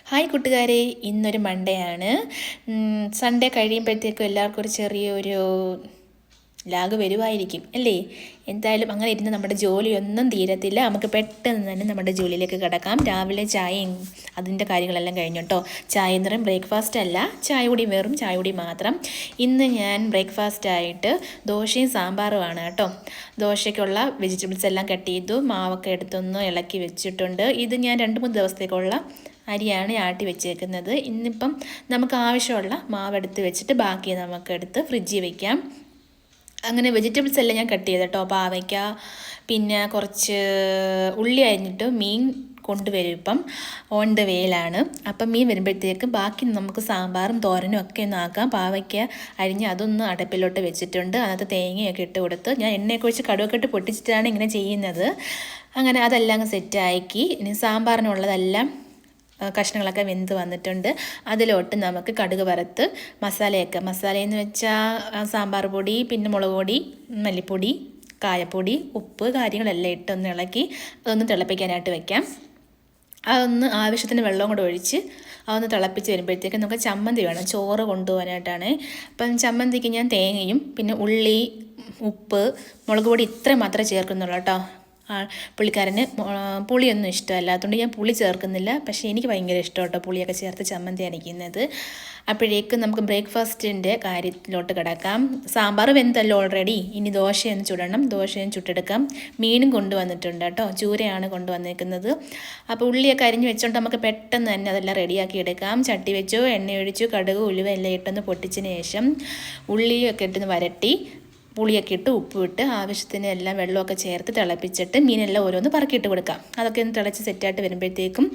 Hi കൂട്ടുകാരെ, ഇന്നൊരു Monday ആണ്. സൺഡേ കഴിയുമ്പോഴത്തേക്കും എല്ലാവർക്കും ഒരു ചെറിയൊരു ലാഗ് വരുമായിരിക്കും അല്ലേ? എന്തായാലും അങ്ങനെ ഇരുന്ന് നമ്മുടെ ജോലിയൊന്നും തീരത്തില്ല. നമുക്ക് പെട്ടെന്ന് തന്നെ നമ്മുടെ ജോലിയിലേക്ക് കിടക്കാം. രാവിലെ ചായയും അതിൻ്റെ കാര്യങ്ങളെല്ലാം കഴിഞ്ഞു കേട്ടോ. ചായ എന്ന് പറയും ബ്രേക്ക്ഫാസ്റ്റ് അല്ല, ചായ കൂടി വെറും ചായ കൂടി മാത്രം. ഇന്ന് ഞാൻ ബ്രേക്ക്ഫാസ്റ്റ് ആയിട്ട് ദോശയും സാമ്പാറുമാണ് കേട്ടോ. ദോശയ്ക്കുള്ള വെജിറ്റബിൾസ് എല്ലാം കട്ട് ചെയ്തു, മാവൊക്കെ എടുത്തൊന്ന് ഇളക്കി വെച്ചിട്ടുണ്ട്. ഇത് ഞാൻ 2-3 ദിവസത്തേക്കുള്ള അരിയാണ് ആട്ടി വെച്ചേക്കുന്നത്. ഇന്നിപ്പം നമുക്ക് ആവശ്യമുള്ള മാവെടുത്ത് വെച്ചിട്ട് ബാക്കി നമുക്കെടുത്ത് ഫ്രിഡ്ജിൽ വയ്ക്കാം. അങ്ങനെ വെജിറ്റബിൾസ് എല്ലാം ഞാൻ കട്ട് ചെയ്ത് കേട്ടോ. പാവയ്ക്ക, പിന്നെ കുറച്ച് ഉള്ളി അരിഞ്ഞിട്ട് മീൻ കൊണ്ടുവരും. ഇപ്പം ഓൺ ദ വേയിലാണ്. അപ്പം മീൻ വരുമ്പോഴത്തേക്കും ബാക്കി നമുക്ക് സാമ്പാറും തോരനും ഒക്കെ ഒന്ന് ആക്കാം. പാവയ്ക്ക അരിഞ്ഞ് അതൊന്ന് അടുപ്പിലോട്ട് വെച്ചിട്ടുണ്ട്. അതിനകത്ത് തേങ്ങയൊക്കെ ഇട്ട് കൊടുത്ത് ഞാൻ എണ്ണയൊക്കെ ഒഴിച്ച് കടുവൊക്കെ ഇട്ട് പൊട്ടിച്ചിട്ടാണ് ഇങ്ങനെ ചെയ്യുന്നത്. അങ്ങനെ അതെല്ലാം അങ്ങ് സെറ്റാക്കി. ഇനി സാമ്പാറിനുള്ളതെല്ലാം കഷ്ണങ്ങളൊക്കെ വെന്ത് വന്നിട്ടുണ്ട്. അതിലോട്ട് നമുക്ക് കടുക് വറുത്ത് മസാലയെന്ന് വെച്ചാൽ സാമ്പാർ പൊടി, പിന്നെ മുളക് പൊടി, മല്ലിപ്പൊടി, കായപ്പൊടി, ഉപ്പ് കാര്യങ്ങളെല്ലാം ഇട്ടൊന്ന് ഇളക്കി അതൊന്ന് തിളപ്പിക്കാനായിട്ട് വയ്ക്കാം. അതൊന്ന് ആവശ്യത്തിന് വെള്ളം കൂടെ ഒഴിച്ച് അതൊന്ന് തിളപ്പിച്ച് വരുമ്പോഴത്തേക്കും നമുക്ക് ചമ്മന്തി വേണം, ചോറ് കൊണ്ടുപോകാനായിട്ടാണ്. അപ്പം ചമ്മന്തിക്ക് ഞാൻ തേങ്ങയും പിന്നെ ഉള്ളി, ഉപ്പ്, മുളക് പൊടി ഇത്രയും മാത്രമേ ചേർക്കുന്നുള്ളൂ കേട്ടോ. പുള്ളിക്കാരന് പുളിയൊന്നും ഇഷ്ടമല്ല, അതുകൊണ്ട് ഞാൻ പുളി ചേർക്കുന്നില്ല. പക്ഷേ എനിക്ക് ഭയങ്കര ഇഷ്ടം കേട്ടോ പുളിയൊക്കെ ചേർത്ത് ചമ്മന്തി അരയ്ക്കുന്നത്. അപ്പോഴേക്കും നമുക്ക് ബ്രേക്ക്ഫാസ്റ്റിൻ്റെ കാര്യത്തിലോട്ട് കിടക്കാം. സാമ്പാർ വെന്തല്ലോ ഓൾറെഡി. ഇനി ദോശയൊന്ന് ചുടണം, ദോശയും ചുട്ടെടുക്കാം. മീനും കൊണ്ടുവന്നിട്ടുണ്ട് കേട്ടോ, ചൂരയാണ് കൊണ്ടുവന്നിരിക്കുന്നത്. അപ്പോൾ ഉള്ളിയൊക്കെ അരിഞ്ഞ് വെച്ചുകൊണ്ട് നമുക്ക് പെട്ടെന്ന് തന്നെ അതെല്ലാം റെഡിയാക്കി എടുക്കാം. ചട്ടി വെച്ചു, എണ്ണ ഒഴിച്ചു, കടുക് ഉലുവ എല്ലാം ഇട്ടൊന്ന് പൊട്ടിച്ചതിന് ശേഷം ഉള്ളിയൊക്കെ ഇട്ടൊന്ന് വരട്ടി പുളിയൊക്കെ ഇട്ട് ഉപ്പിട്ട് ആവശ്യത്തിന് എല്ലാം വെള്ളമൊക്കെ ചേർത്ത് തിളപ്പിച്ചിട്ട് മീനെല്ലാം ഓരോന്ന് പറക്കിയിട്ട് കൊടുക്കാം. അതൊക്കെ ഒന്ന് തിളച്ച് സെറ്റായിട്ട് വരുമ്പോഴത്തേക്കും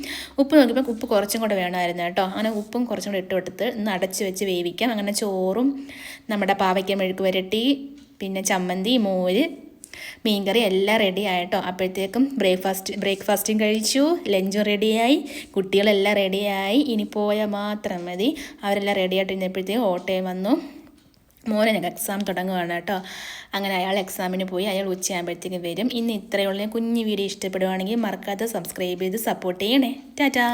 ഉപ്പ് നോക്കിയപ്പോൾ ഉപ്പ് കുറച്ചും കൂടെ വേണമായിരുന്നു കേട്ടോ. അങ്ങനെ ഉപ്പും കുറച്ചും കൂടെ ഇട്ട് കൊടുത്ത് ഒന്ന് അടച്ച് വെച്ച് വേവിക്കാം. അങ്ങനെ ചോറും നമ്മുടെ പാവയ്ക്ക മെഴുക്ക് വരട്ടി, പിന്നെ ചമ്മന്തി, മോര്, മീൻകറി എല്ലാം റെഡി ആയിട്ടോ. അപ്പോഴത്തേക്കും ബ്രേക്ക്ഫാസ്റ്റും കഴിച്ചു, ലഞ്ചും റെഡിയായി, കുട്ടികളെല്ലാം റെഡിയായി. ഇനി പോയാൽ മാത്രം മതി. അവരെല്ലാം റെഡി ആയിട്ട് ഇരുന്നപ്പോഴത്തേക്കും ഓട്ടോയും വന്നു. മോനെ എക്സാം തുടങ്ങുകയാണ് കേട്ടോ. അങ്ങനെ അയാൾ എക്സാമിന് പോയി. അയാൾ ഉച്ചയാകുമ്പോഴത്തേക്കും വരും. ഇന്ന് ഇത്രയുള്ള കുഞ്ഞു വീഡിയോ ഇഷ്ടപ്പെടുവാണെങ്കിൽ മറക്കാതെ സബ്സ്ക്രൈബ് ചെയ്ത് സപ്പോർട്ട് ചെയ്യണേ. ടാറ്റാ.